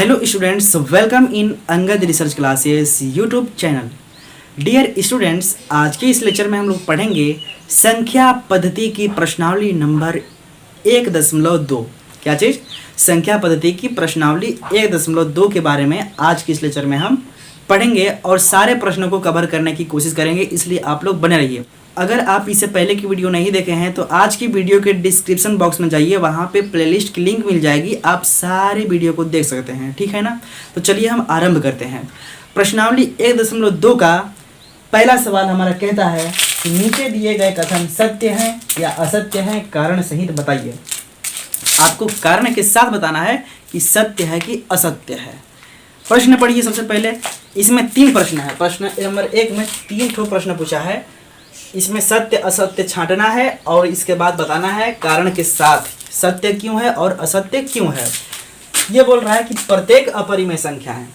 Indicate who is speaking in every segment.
Speaker 1: Hello students, welcome in Angad research classes YouTube channel. Dear students, आज के इस lecture में हम लोग पढ़ेंगे संख्या पद्धति की प्रश्नावली नंबर 1.2। क्या चीज़? संख्या पद्धति की प्रश्नावली 1.2 के बारे में आज के इस लेक्चर में हम पढ़ेंगे और सारे प्रश्नों को कवर करने की कोशिश करेंगे, इसलिए आप लोग बने रहिए। अगर आप इससे पहले की वीडियो नहीं देखे हैं तो आज की वीडियो के डिस्क्रिप्शन बॉक्स में जाइए, वहाँ पे प्लेलिस्ट की लिंक मिल जाएगी, आप सारे वीडियो को देख सकते हैं। ठीक है ना? तो चलिए हम आरंभ करते हैं। प्रश्नावली 1.2 का पहला सवाल हमारा कहता है कि नीचे दिए गए कथन सत्य हैं या असत्य हैं, कारण सहित बताइए। आपको कारण के साथ बताना है कि सत्य है कि असत्य है। प्रश्न पढ़िए। सबसे पहले इसमें 3 प्रश्न है। प्रश्न नंबर 1 में 3 ठो प्रश्न पूछा है। इसमें सत्य असत्य छांटना है और इसके बाद बताना है कारण के साथ सत्य क्यों है और असत्य क्यों है। ये बोल रहा है कि प्रत्येक अपरिमेय संख्याएं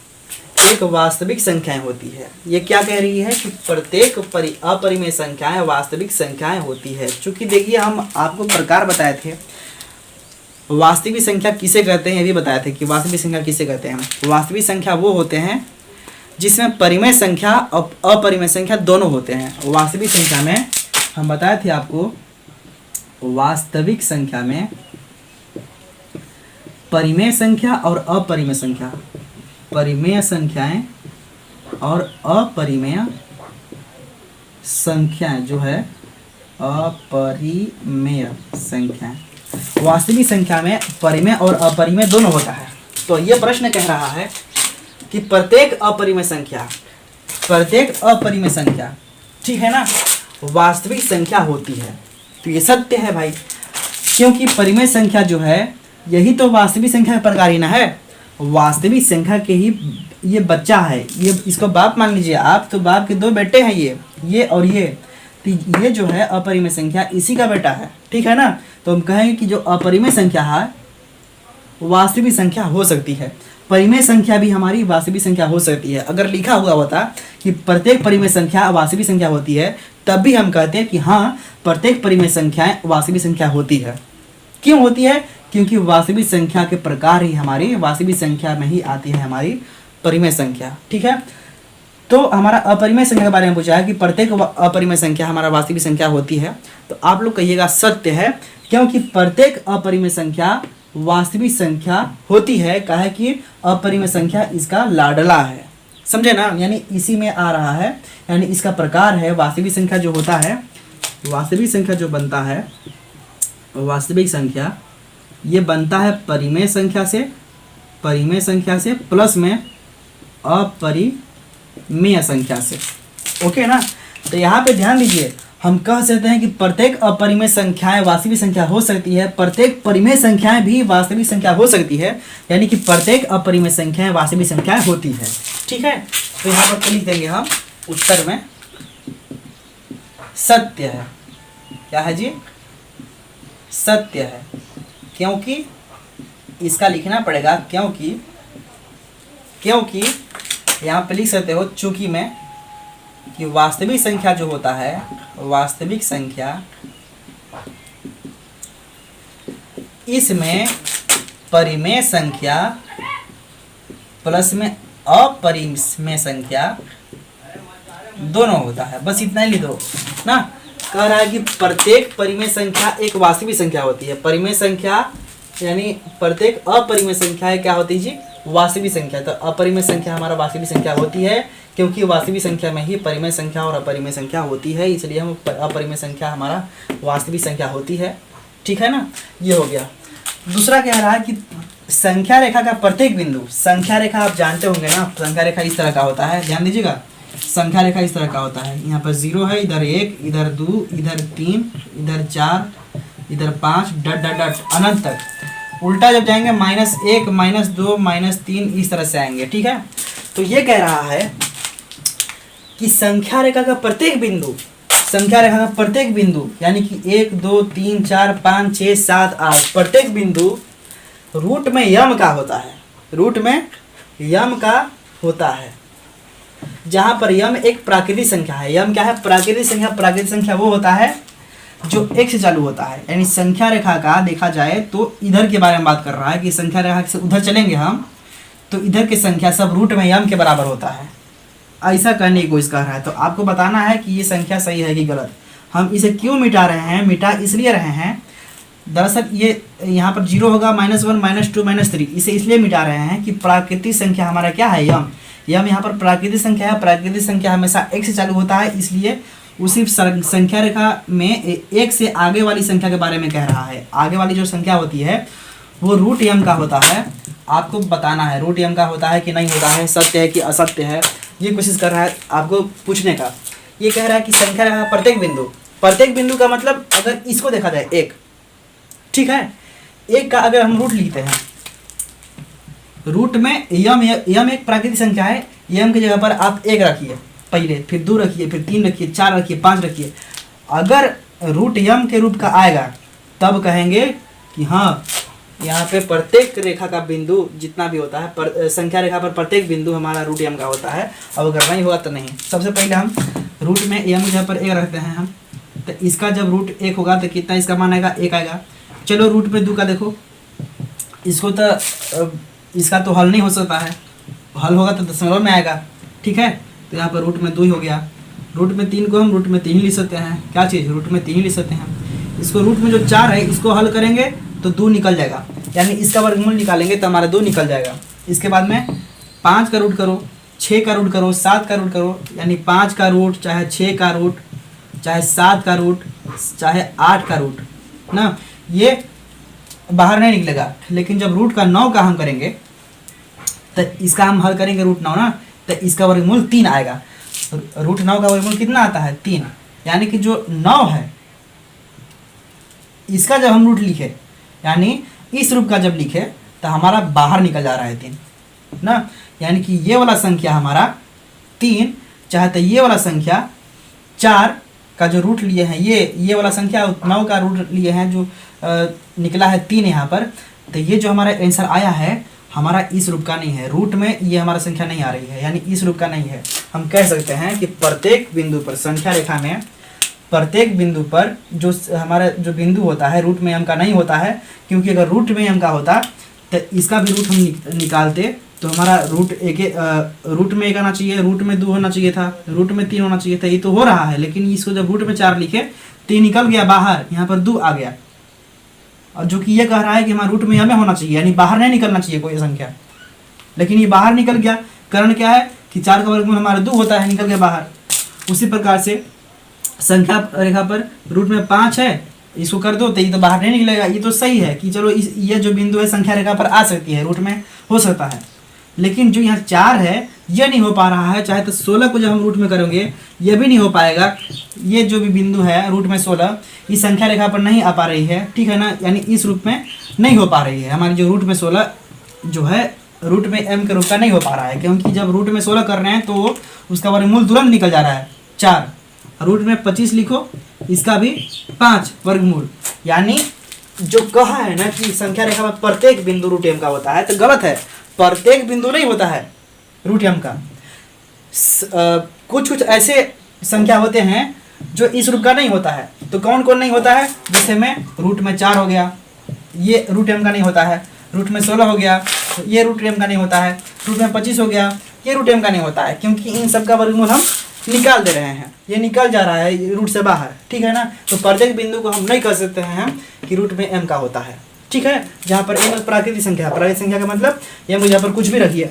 Speaker 1: एक वास्तविक संख्याएं होती है। ये क्या कह रही है कि प्रत्येक अपरिमेय संख्याएं वास्तविक संख्याएं होती है। चूंकि देखिए हम आपको प्रकार बताए थे, वास्तविक संख्या किसे कहते हैं ये भी बताए थे कि वास्तविक संख्या किसे कहते हैं। वास्तविक संख्या वो होते हैं जिसमें परिमेय संख्या और अपरिमेय संख्या दोनों होते हैं। वास्तविक संख्या में हम बताए थे आपको, वास्तविक संख्या में परिमेय संख्या और अपरिमेय संख्या, परिमेय संख्याएं और अपरिमेय संख्याएं जो है अपरिमेय संख्याएं। वास्तविक संख्या में परिमेय और अपरिमेय दोनों होता है। तो ये प्रश्न कह रहा है कि प्रत्येक अपरिमेय संख्या ठीक है ना, वास्तविक संख्या होती है। तो ये सत्य है भाई, क्योंकि परिमेय संख्या जो है यही तो वास्तविक संख्या का प्रकार ही ना है। वास्तविक संख्या के ही ये बच्चा है, ये इसको बाप मान लीजिए आप, तो बाप के 2 बेटे हैं, ये और ये। तो ये जो है अपरिमेय संख्या इसी का बेटा है। ठीक है ना? तो हम कहेंगे कि जो अपरिमेय संख्या है वास्तविक संख्या हो सकती है। परिमेय संख्या भी हमारी वास्तविक संख्या हो सकती है। अगर लिखा हुआ होता कि प्रत्येक परिमेय संख्या वास्तविक संख्या होती है, तब भी हम कहते हैं कि हाँ, प्रत्येक परिमेय संख्याएं वास्तविक संख्या होती है। क्यों होती है? क्योंकि वास्तविक संख्या के प्रकार ही हमारी वास्तविक संख्या में ही आती है हमारी परिमेय संख्या। ठीक है? तो हमारा अपरिमेय संख्या के बारे में पूछा है कि प्रत्येक अपरिमेय संख्या हमारा वास्तविक संख्या होती है। तो आप लोग कहिएगा सत्य है, क्योंकि प्रत्येक अपरिमेय संख्या वास्तविक संख्या होती है। काहे कि अपरिमेय संख्या इसका लाडला है। समझे ना? यानी इसी में आ रहा है, यानी इसका प्रकार है। वास्तविक संख्या जो होता है, वास्तविक संख्या जो बनता है, वास्तविक संख्या ये बनता है परिमेय संख्या से, परिमेय संख्या से प्लस में अपरिमेय संख्या से। ओके ना? तो यहाँ पे ध्यान दीजिए, हम कह सकते हैं कि प्रत्येक अपरिमेय संख्याएं वास्तविक संख्या हो सकती है, प्रत्येक परिमेय संख्याएं भी वास्तविक संख्या हो सकती है, यानी कि प्रत्येक अपरिमेय संख्याएं वास्तविक संख्याएं होती है। ठीक है? तो यहाँ पर लिख देंगे हम उत्तर में सत्य है। क्या है जी? सत्य है। क्योंकि इसका लिखना पड़ेगा, क्योंकि यहाँ पे लिख सकते हो चूंकि में, कि वास्तविक संख्या जो होता है, वास्तविक संख्या इसमें परिमेय संख्या प्लस में अपरिमेय संख्या दोनों होता है। बस इतना ही लिख दो ना। कह रहा है कि प्रत्येक परिमेय संख्या एक वास्तविक संख्या होती है। परिमेय संख्या यानी प्रत्येक अपरिमेय संख्या क्या होती है जी? वास्तविक संख्या। तो अपरिमेय संख्या हमारा वास्तविक संख्या होती है, क्योंकि वास्तविक संख्या में ही परिमेय संख्या और अपरिमेय संख्या होती है, इसलिए हम अपरिमेय संख्या हमारा वास्तविक संख्या होती है। ठीक है ना? ये हो गया। दूसरा कह रहा है कि संख्या रेखा का प्रत्येक बिंदु, संख्या रेखा आप जानते होंगे ना, संख्या रेखा इस तरह का होता है। ध्यान दीजिएगा, संख्या रेखा इस तरह का होता है। यहाँ पर 0 है, इधर 1, इधर 2, इधर 3, इधर 4, इधर 5, डट डट डट अनंत तक। उल्टा जब जाएंगे -1, -2, -3 इस तरह से आएंगे। ठीक है? तो ये कह रहा है कि संख्या रेखा का प्रत्येक बिंदु, संख्या रेखा का प्रत्येक बिंदु यानी कि 1, 2, 3, 4, 5, 6, 7, 8 प्रत्येक बिंदु रूट में यम का होता है। रूट में यम का होता है, जहाँ पर यम एक प्राकृतिक संख्या है। यम क्या है? प्राकृतिक संख्या। प्राकृतिक संख्या वो होता है जो एक से चालू होता है। यानी संख्या रेखा का देखा जाए तो इधर के बारे में बात कर रहा है कि संख्या रेखा से उधर चलेंगे हम तो इधर की संख्या सब रूट में m के बराबर होता है। ऐसा करने की कोशिश कर रहा है, तो आपको बताना है कि ये संख्या सही है कि गलत। हम इसे क्यों मिटा रहे हैं, मिटा इसलिए रहे हैं, दरअसल ये यहाँ पर 0 होगा, -1 -2 -3, इसे इसलिए मिटा रहे हैं कि प्राकृतिक संख्या हमारा क्या है, यम। यम यहाँ पर प्राकृतिक संख्या है, प्राकृतिक संख्या हमेशा 1 से चालू होता है, इसलिए उसी संख्या रेखा में 1 से आगे वाली संख्या के बारे में कह रहा है। आगे वाली जो संख्या होती है वो रूट यम का होता है। आपको बताना है रूट यम का होता है कि नहीं होता है, सत्य है कि असत्य है, ये कोशिश कर रहा है आपको पूछने का। ये कह रहा है कि संख्या रेखा प्रत्येक बिंदु का मतलब अगर इसको देखा जाए 1, ठीक है, 1 का अगर हम रूट लिखते हैं, रूट में यम एक प्राकृतिक संख्या है, यम की जगह पर आप 1 रखिए पहले, फिर 2 रखिए, फिर 3 रखिए, 4 रखिए, 5 रखिए। अगर रूट यम के रूप का आएगा तब कहेंगे कि हाँ यहाँ पे प्रत्येक रेखा का बिंदु जितना भी होता है, संख्या रेखा पर प्रत्येक बिंदु हमारा रूट यम का होता है। अब अगर नहीं होगा तो नहीं। सबसे पहले हम रूट में यम की जगह पर 1 रखते हैं हम, तो इसका जब रूट 1 होगा तो कितना इसका मान आएगा, 1 आएगा। चलो रूट में 2 का देखो, इसको तो इसका तो हल नहीं हो सकता है, हल होगा तो दशमलव में आएगा, ठीक है। तो यहाँ पर रूट में 2 ही हो गया। रूट में 3 को हम रूट में 3 ही लिख सकते हैं, क्या चीज़, रूट में 3 ही लिख सकते हैं। इसको रूट में जो 4 है इसको हल करेंगे तो 2 निकल जाएगा, यानी इसका वर्गमूल निकालेंगे तो हमारा 2 निकल जाएगा। इसके बाद में 5 का रूट करो, 6 का रूट करो, 7 का रूट करो, यानी 5 का रूट, चाहे 6 का रूट, चाहे 7 का रूट, चाहे 8 का रूट ना, ये बाहर नहीं निकलेगा। लेकिन जब रूट का 9 का हम करेंगे तो इसका हम हल करेंगे रूट 9 ना, तो इसका वर्गमूल 3 आएगा। रूट 9 का वर्गमूल कितना आता है, 3, यानी कि जो 9 है इसका जब हम रूट लिखे, यानी इस रूप का जब लिखे तो हमारा बाहर निकल जा रहा है 3 ना, यानी कि ये वाला संख्या हमारा 3, चाहे तो ये वाला संख्या 4 का जो रूट लिए हैं, ये वाला संख्या 9 का रूट लिए हैं, जो निकला है 3 यहाँ पर, तो ये जो हमारा आंसर आया है हमारा इस रूप का नहीं है, रूट में ये हमारा संख्या नहीं आ रही है, यानी इस रूप का नहीं है। हम कह सकते हैं कि प्रत्येक बिंदु पर, संख्या रेखा में प्रत्येक बिंदु पर जो हमारा जो बिंदु होता है रूट में यम का नहीं होता है, क्योंकि अगर रूट में यम का होता तो इसका भी रूट हम निकालते तो हमारा रूट में 1 आना चाहिए, रूट में 2 होना चाहिए था, रूट में 3 होना चाहिए था, ये तो हो रहा है। लेकिन इसको जब रूट में 4 लिखे तो ये निकल गया बाहर, यहाँ पर 2 आ गया, और जो कि ये कह रहा है कि हमारा रूट में यम होना चाहिए, यानी बाहर नहीं निकलना चाहिए कोई संख्या, लेकिन ये बाहर निकल गया। कारण क्या है कि 4 का वर्गमूल हमारा 2 होता है, निकल गया बाहर। उसी प्रकार से संख्या रेखा पर रूट में 5 है, इसको कर दो तो ये तो बाहर नहीं निकलेगा। ये तो सही है कि चलो ये जो बिंदु है संख्या रेखा पर आ सकती है, रूट में हो सकता है, लेकिन जो यहाँ 4 है ये नहीं हो पा रहा है। चाहे तो 16 को जब हम रूट में करेंगे ये भी नहीं हो पाएगा। ये जो भी बिंदु है रूट में 16 इस संख्या रेखा पर नहीं आ पा रही है, ठीक है ना, यानी इस रूप में नहीं हो पा रही है। हमारी जो रूट में 16 जो है रूट में m के रूप का नहीं हो पा रहा है, क्योंकि जब रूट में 16 कर रहे हैं तो उसका वर्गमूल तुरंत निकल जा रहा है 4। रूट में 25 लिखो, इसका भी 5 वर्गमूल, यानी जो कहा है ना कि संख्या रेखा में प्रत्येक बिंदु रूट m का होता है, तो गलत है। प्रत्येक बिंदु नहीं होता है रूट m का। कुछ ऐसे संख्या होते हैं जो इस रूप का नहीं होता है। तो कौन कौन नहीं होता है, जैसे में रूट में 4 हो गया, ये रूट m का नहीं होता है। रूट में 16 हो गया, ये रूट m का नहीं होता है। रूट में 25 हो गया, ये रूट m का नहीं होता है, क्योंकि इन सब का वर्गमूल हम निकाल दे रहे हैं, ये निकल जा रहा है रूट से बाहर, ठीक है ना। तो प्रत्येक बिंदु को हम नहीं कर सकते हैं कि रूट में m का होता है, ठीक है। जहाँ पर m प्राकृतिक संख्या, प्राकृतिक संख्या का मतलब m जहाँ पर कुछ भी रखिए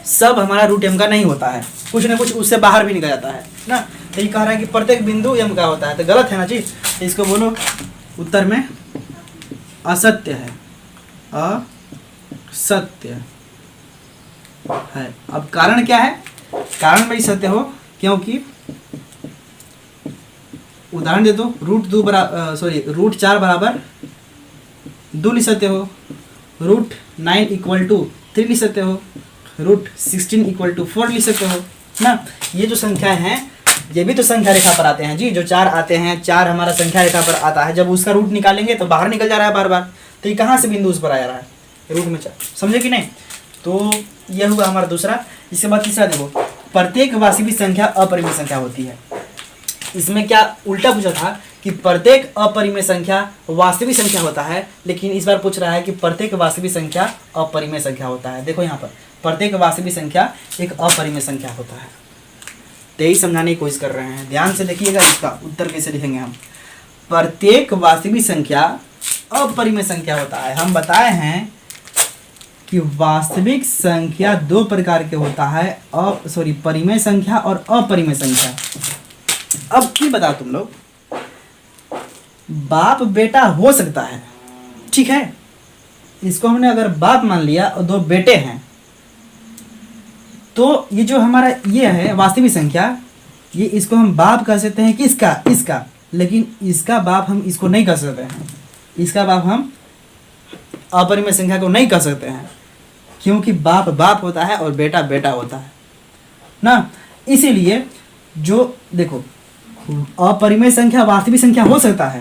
Speaker 1: सब हमारा रूट m का नहीं होता है, कुछ ना कुछ उससे बाहर भी निकल जाता है ना। तो ये कह रहा है कि प्रत्येक बिंदु m का होता है, तो गलत है ना जी। तो इसको बोलो उत्तर में असत्य है, असत्य है। अब कारण क्या है, कारण भाई सत्य हो, क्योंकि उदाहरण दे दो, रूट 4 बराबर 2 लिख सकते हो, रूट 9 इक्वल टू 3 लिख सकते हो, रूट 16 इक्वल टू 4 लिख सकते हो ना। ये जो संख्या हैं ये भी तो संख्या रेखा पर आते हैं जी। जो 4 आते हैं, 4 हमारा संख्या रेखा पर आता है, जब उसका रूट निकालेंगे तो बाहर निकल जा रहा है बार बार। तो ये कहाँ से बिंदु उस पर आ जा रहा है, रूट में 4, समझे कि नहीं। तो यह हुआ हमारा दूसरा। इसके बाद तीसरा देखो, प्रत्येक वास्तविक संख्या अपरिमेय संख्या होती है। इसमें क्या उल्टा पूछा था कि प्रत्येक अपरिमेय संख्या वास्तविक संख्या होता है, लेकिन इस बार पूछ रहा है कि प्रत्येक वास्तविक संख्या अपरिमेय संख्या होता है। देखो यहाँ पर प्रत्येक वास्तविक संख्या एक अपरिमेय संख्या होता है। तो यही समझाने की कोशिश कर रहे हैं, ध्यान से देखिएगा। इसका उत्तर कैसे लिखेंगे हम? प्रत्येक वास्तविक संख्या अपरिमेय संख्या होता है। हम बताए हैं कि वास्तविक संख्या दो प्रकार के होता है, परिमेय संख्या और अपरिमेय संख्या। अब की बताओ तुम लोग, बाप बेटा हो सकता है, ठीक है, इसको हमने अगर बाप मान लिया और दो बेटे हैं, तो ये जो हमारा ये है वास्तविक संख्या, ये इसको हम बाप कह सकते हैं इसका, लेकिन इसका बाप हम इसको नहीं कह सकते हैं। इसका बाप हम अपरिमेय संख्या को नहीं कह सकते हैं, क्योंकि बाप बाप होता है और बेटा बेटा होता है ना। इसीलिए जो देखो, अपरिमेय संख्या वास्तविक संख्या हो सकता है,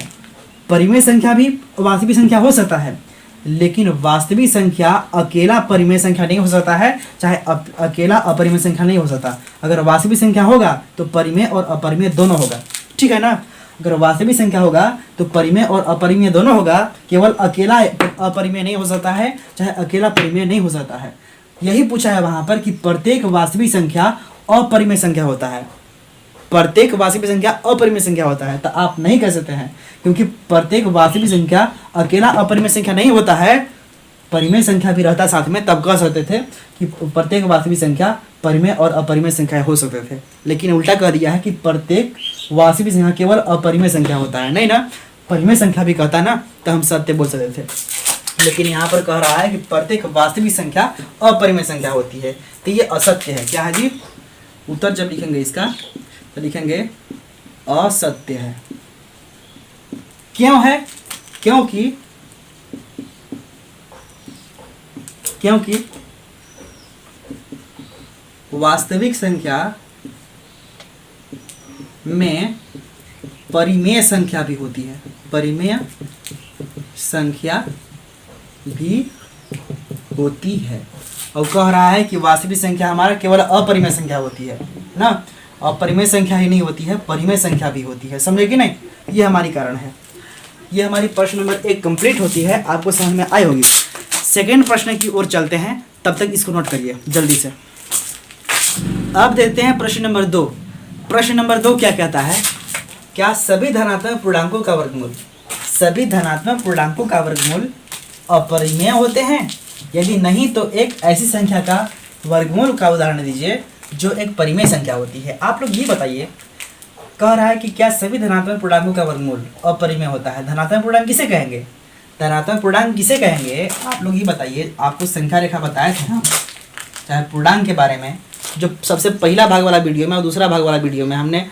Speaker 1: परिमेय संख्या भी वास्तविक संख्या हो सकता है, लेकिन वास्तविक संख्या अकेला परिमेय संख्या नहीं हो सकता है, चाहे अकेला अपरिमेय संख्या नहीं हो सकता। अगर वास्तविक संख्या होगा तो परिमेय और अपरिमेय दोनों होगा, ठीक है ना। अगर वास्तविक संख्या होगा तो परिमेय और अपरिमेय दोनों होगा, केवल अकेला अपरिमेय नहीं हो सकता है, चाहे अकेला परिमेय नहीं हो सकता है। यही पूछा है वहां पर कि प्रत्येक वास्तविक संख्या अपरिमेय संख्या होता है, प्रत्येक वास्तविक संख्या अपरिमेय संख्या होता है। तो आप नहीं कह सकते हैं, क्योंकि प्रत्येक वास्तविक संख्या अकेला अपरिमेय संख्या नहीं होता है, परिमेय संख्या भी रहता साथ में, तब कह सकते थे कि प्रत्येक वास्तविक संख्या परिमेय और अपरिमेय संख्या हो सकते थे। लेकिन उल्टा कह दिया है कि प्रत्येक वास्तविक संख्या केवल अपरिमेय संख्या होता है। नहीं ना, परिमेय संख्या भी कहता ना तो हम सत्य बोल सकते थे, लेकिन यहाँ पर कह रहा है कि प्रत्येक वास्तविक संख्या अपरिमेय संख्या होती है, तो ये असत्य है। क्या है जी? उत्तर जब लिखेंगे इसका तो लिखेंगे असत्य है। क्यों है? क्योंकि वास्तविक संख्या में परिमेय संख्या भी होती है, परिमेय संख्या भी होती है। और कह रहा है कि वास्तविक संख्या हमारा केवल अपरिमेय संख्या होती है ना, अपरिमेय संख्या ही नहीं होती है, परिमेय संख्या भी होती है। समझे कि नहीं? ये हमारी कारण है। ये हमारी प्रश्न नंबर 1 कंप्लीट होती है, आपको समझ में आई होगी। सेकेंड प्रश्न की ओर चलते हैं, तब तक इसको नोट करिए जल्दी से। अब देखते हैं प्रश्न नंबर 2। प्रश्न नंबर 2 क्या कहता है? क्या सभी धनात्मक पूर्णांकों का वर्गमूल अपरिमेय होते हैं? यदि नहीं तो एक ऐसी संख्या का वर्गमूल का उदाहरण दीजिए जो एक परिमेय संख्या होती है। आप लोग ये बताइए, कह रहा है कि क्या सभी धनात्मक पूर्णांकों का वर्गमूल अपरिमेय होता है? धनात्मक पूर्णांक किसे कहेंगे? आप लोग ये बताइए। आपको संख्या रेखा बताए थे हम, चाहे पूर्णांक के बारे में, जो सबसे पहला भाग वाला वीडियो में और दूसरा भाग वाला वीडियो में हमने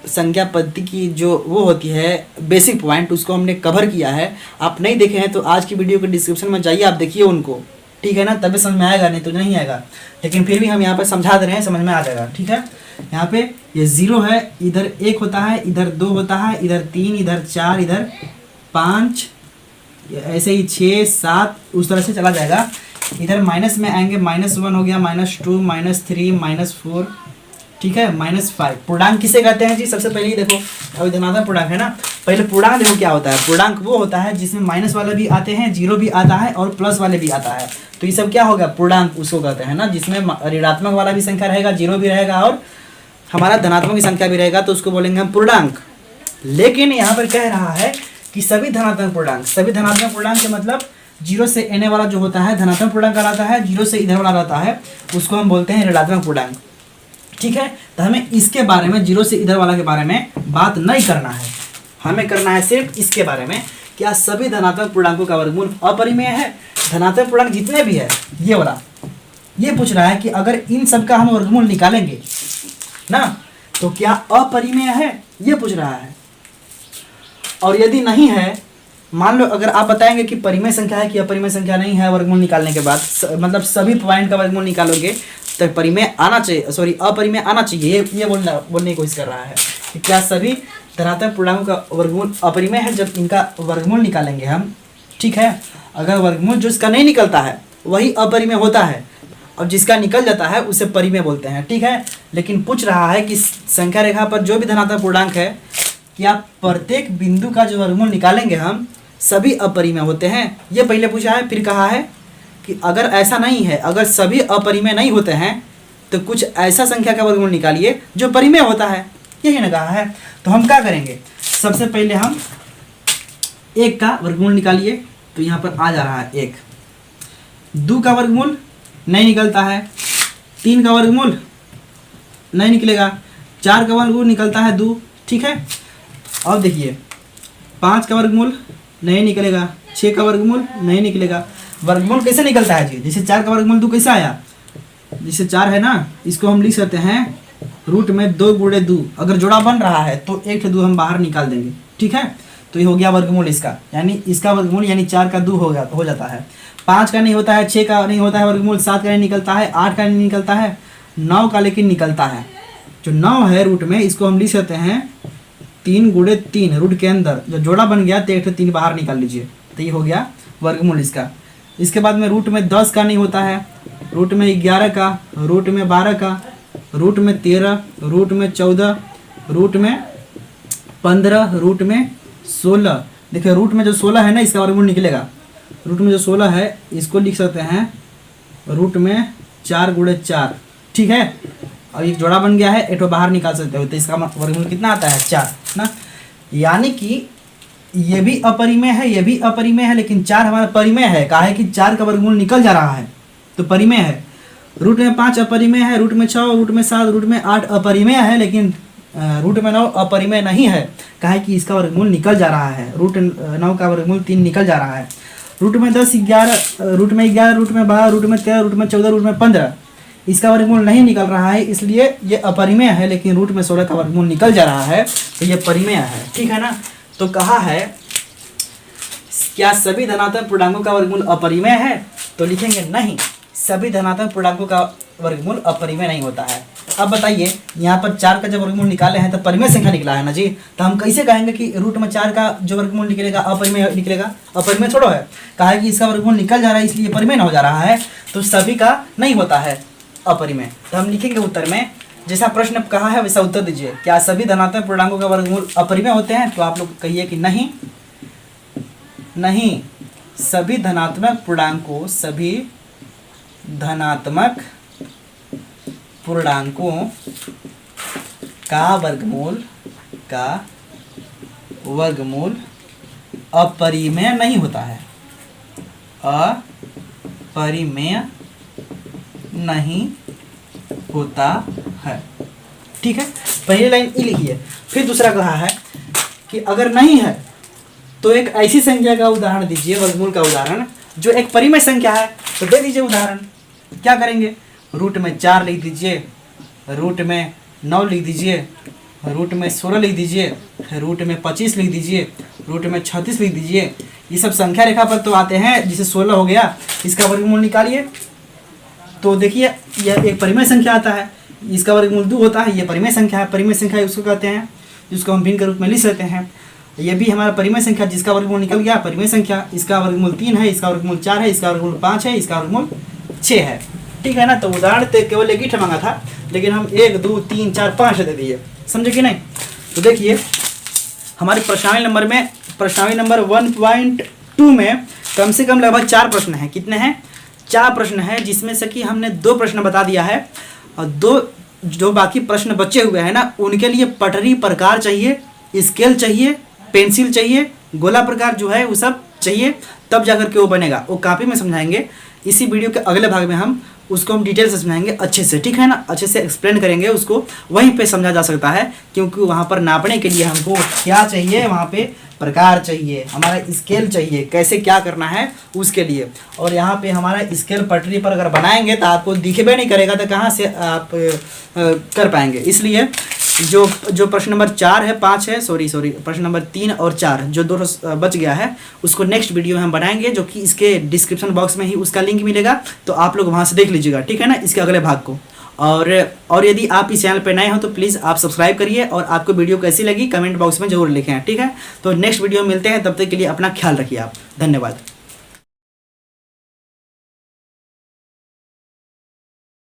Speaker 1: संख्या पद्धति की जो वो होती है बेसिक पॉइंट, उसको हमने कवर किया है। आप नहीं देखे हैं तो आज की वीडियो के डिस्क्रिप्शन में जाइए, आप देखिए उनको, ठीक है ना। तभी समझ में आएगा, नहीं तो नहीं आएगा। लेकिन फिर भी हम यहाँ पर समझा दे रहे हैं, समझ में आ जाएगा, ठीक है। यहाँ पे ये 0 है, इधर 1 होता है, इधर 2 होता है, इधर 3, इधर 4, इधर 5, ऐसे ही 6, 7 उस तरह से चला जाएगा। इधर माइनस में आएंगे, -1 हो गया, -2, -3, -4, ठीक है, -5। पूर्णांक किसे कहते हैं जी? सबसे पहले ही देखो, अभी धनात्मक पूर्णांक है ना, पहले पूर्णांक देखो क्या होता है। पूर्णांक वो होता है जिसमें माइनस वाले भी आते हैं, 0 भी आता है और प्लस वाले भी आता है। तो ये सब क्या होगा? पूर्णांक उसको कहते हैं ना, जिसमें ऋणात्मक वाला भी संख्या रहेगा, 0 भी रहेगा और हमारा धनात्मक की संख्या भी रहेगा, तो उसको बोलेंगे हम पूर्णांक। लेकिन यहाँ पर कह रहा है कि सभी धनात्मक पूर्णांक के मतलब 0 से n वाला जो होता है धनात्मक पूर्णांक कहलाता है, 0 से इधर वाला रहता है उसको हम बोलते हैं ऋणात्मक पूर्णांक, ठीक है। तो हमें इसके बारे में, 0 से इधर वाला के बारे में बात नहीं करना है, हमें करना है सिर्फ इसके बारे में, क्या सभी धनात्मक पूर्णांकों का वर्गमूल अपरिमेय है? धनात्मक पूर्णांक जितने भी है, ये वाला, ये पूछ रहा है कि अगर इन सब का हम वर्गमूल निकालेंगे ना तो क्या अपरिमेय है, ये पूछ रहा है। और यदि नहीं है, मान लो अगर आप बताएंगे कि परिमेय संख्या है कि अपरिमेय संख्या नहीं है, वर्गमूल निकालने के बाद मतलब सभी पॉइंट का वर्गमूल निकालोगे तो परिमेय आना चाहिए, सॉरी अपरिमेय आना चाहिए, ये बोलने की कोशिश कर रहा है कि क्या सभी धनात्मक पूर्णांकों का वर्गमूल अपरिमेय है जब इनका वर्गमूल निकालेंगे हम, ठीक है। अगर वर्गमूल जो इसका नहीं निकलता है वही अपरिमेय होता है और जिसका निकल जाता है उसे परिमेय बोलते हैं, ठीक है। लेकिन पूछ रहा है कि संख्या रेखा पर जो भी धनात्मक पूर्णांक है, क्या प्रत्येक बिंदु का जो वर्गमूल निकालेंगे हम सभी अपरिमेय होते हैं, ये पहले पूछा है। फिर कहा है कि अगर ऐसा नहीं है, अगर सभी अपरिमेय नहीं होते हैं तो कुछ ऐसा संख्या का वर्गमूल निकालिए जो परिमेय होता है, यही ना कहा है। तो हम क्या करेंगे, सबसे पहले हम 1 का वर्गमूल निकालिए, तो यहाँ पर आ जा रहा है 1। 2 का वर्गमूल नहीं निकलता है, 3 का वर्गमूल नहीं निकलेगा, 4 का वर्गमूल निकलता है 2, ठीक है। अब देखिए 5 का वर्गमूल नहीं निकलेगा, 6 का वर्गमूल नहीं निकलेगा। वर्गमूल कैसे निकलता है जी, जैसे 4 का वर्गमूल 2 कैसे आया, जैसे 4 है ना, इसको हम लिख सकते हैं रूट में 2 गुणे 2, अगर जोड़ा बन रहा है तो 1 से 2 हम बाहर निकाल देंगे, ठीक है। तो ये हो गया वर्गमूल इसका, यानी इसका वर्गमूल यानी 4 का 2 हो जाता है। 5 का नहीं होता है, 6 का नहीं होता है वर्गमूल, 7 का नहीं निकलता है, 8 का नहीं निकलता है, 9 का लेकिन निकलता है। जो 9 है रूट में, इसको हम लिख सकते हैं 3 गुणे 3, रूट के अंदर जब जोड़ा बन गया तो 1 से 3 बाहर निकाल लीजिए, तो ये हो गया वर्गमूल इसका। इसके बाद में रूट में 10 का नहीं होता है, रूट में 11 का, रूट में 12 का, रूट में 13, रूट में 14, रूट में 15, रूट में 16। देखिए रूट में जो 16 है ना, इसका वर्गमूल निकलेगा। रूट में जो 16 है इसको लिख सकते हैं रूट में 4 गुणे 4, ठीक है। और एक जोड़ा बन गया है, एक बाहर निकाल सकते हो, तो इसका वर्गमूल कितना आता है 4 ना। यानी कि ये भी अपरिमेय है, ये भी अपरिमेय है, लेकिन 4 हमारा परिमेय है। कहा है कि 4 का वर्गमूल निकल जा रहा है तो परिमेय है। रूट में 5 अपरिमेय है, रूट में 6, रूट में 7, रूट में 8 अपरिमेय है, लेकिन रूट में 9 अपरिमेय नहीं है। कहा है कि इसका वर्गमूल निकल जा रहा है, रूट 9 का वर्गमूल 3 निकल जा रहा है। रूट में 10, 11, रूट में 11, रूट में 12, रूट में 13, रूट में 14, रूट में 15, इसका वर्गमूल नहीं निकल रहा है, इसलिए ये अपरिमेय है। लेकिन रूट में 16 का वर्गमूल निकल जा रहा है तो ये परिमेय है, ठीक है ना। तो कहा है क्या सभी धनात्मक पूर्णांकों का वर्गमूल अपरिमेय है, तो लिखेंगे नहीं, सभी धनात्मक पूर्णांकों का वर्गमूल अपरिमेय नहीं होता है। अब बताइए यहाँ पर 4 का जब वर्गमूल निकाले हैं तो परिमेय संख्या निकला है ना जी, तो हम कैसे कहेंगे कि रूट में 4 का जो वर्गमूल निकलेगा अपरिमेय निकलेगा, अपरिमेय छोड़ो है। कहा है कि इसका वर्गमूल निकल जा रहा है इसलिए परिमेय न हो जा रहा है, तो सभी का नहीं होता है अपरिमेय। तो हम लिखेंगे उत्तर में जैसा प्रश्न कहा है वैसा उत्तर दीजिए। क्या सभी धनात्मक पूर्णांकों का वर्गमूल अपरिमेय होते हैं, तो आप लोग कहिए कि नहीं, नहीं, सभी धनात्मक पूर्णांकों, सभी धनात्मक पूर्णांकों का वर्गमूल अपरिमेय नहीं होता है, अपरिमेय नहीं होता है, ठीक है। पहली लाइन ई लिखिए। फिर दूसरा कहा है कि अगर नहीं है तो एक ऐसी संख्या का उदाहरण दीजिए, वर्गमूल का उदाहरण जो एक परिमेय संख्या है, तो दे दीजिए उदाहरण। क्या करेंगे, रूट में 4 लिख दीजिए, रूट में 9 लिख दीजिए, रूट में 16 लिख दीजिए, रूट में 25 लिख दीजिए, रूट में 36 लिख दीजिए। ये सब संख्या रेखा पर तो आते हैं, जिसे 16 हो गया, इसका वर्गमूल निकालिए। तो देखिए यह एक परिमेय संख्या आता है, इसका वर्गमूल 2 होता है, ये परिमेय संख्या है। परिमेय संख्या उसको कहते हैं जिसको हम भिन्न के रूप में लिख सकते हैं। ये भी हमारा परिमेय संख्या जिसका वर्गमूल निकल गया, परिमेय संख्या। इसका वर्गमूल 3 है, इसका वर्गमूल 4 है, इसका वर्गमूल 5 है, इसका वर्गमूल 6 है, ठीक है ना। तो उदाहरण तो केवल एक ही मांगा था, लेकिन हम 1, 2, 3, 4, 5 दे दिए, समझे कि नहीं। तो देखिए हमारी प्रश्नावली नंबर 1.2 में कम से कम लगभग 4 प्रश्न हैं। कितने हैं, 4 प्रश्न हैं, जिसमें से कि हमने 2 प्रश्न बता दिया है, और 2 जो बाकी प्रश्न बचे हुए हैं ना, उनके लिए पटरी प्रकार चाहिए, स्केल चाहिए, पेंसिल चाहिए, गोला प्रकार जो है वो सब चाहिए, तब जाकर के वो बनेगा। वो कॉपी में समझाएंगे, इसी वीडियो के अगले भाग में हम उसको डिटेल से समझाएंगे अच्छे से, ठीक है ना। अच्छे से एक्सप्लेन करेंगे उसको, वहीं पे समझा जा सकता है, क्योंकि वहाँ पर नापने के लिए हमको क्या चाहिए, वहाँ पे प्रकार चाहिए, हमारा स्केल चाहिए, कैसे क्या करना है उसके लिए। और यहाँ पे हमारा स्केल पटरी पर अगर बनाएंगे तो आपको दिखेबे नहीं करेगा, तो कहाँ से आप कर पाएंगे। इसलिए जो प्रश्न नंबर 4 है, 5 है, सॉरी प्रश्न नंबर 3 और 4 जो 2 बच गया है, उसको नेक्स्ट वीडियो में हम बनाएंगे, जो कि इसके डिस्क्रिप्शन बॉक्स में ही उसका लिंक मिलेगा, तो आप लोग वहाँ से देख लीजिएगा, ठीक है ना, इसके अगले भाग को। और यदि आप इस चैनल पर नए हो तो प्लीज़ आप सब्सक्राइब करिए, और आपको वीडियो कैसी लगी कमेंट बॉक्स में जरूर लिखें, ठीक है। तो नेक्स्ट वीडियो में मिलते हैं, तब तक के लिए अपना ख्याल रखिए आप, धन्यवाद।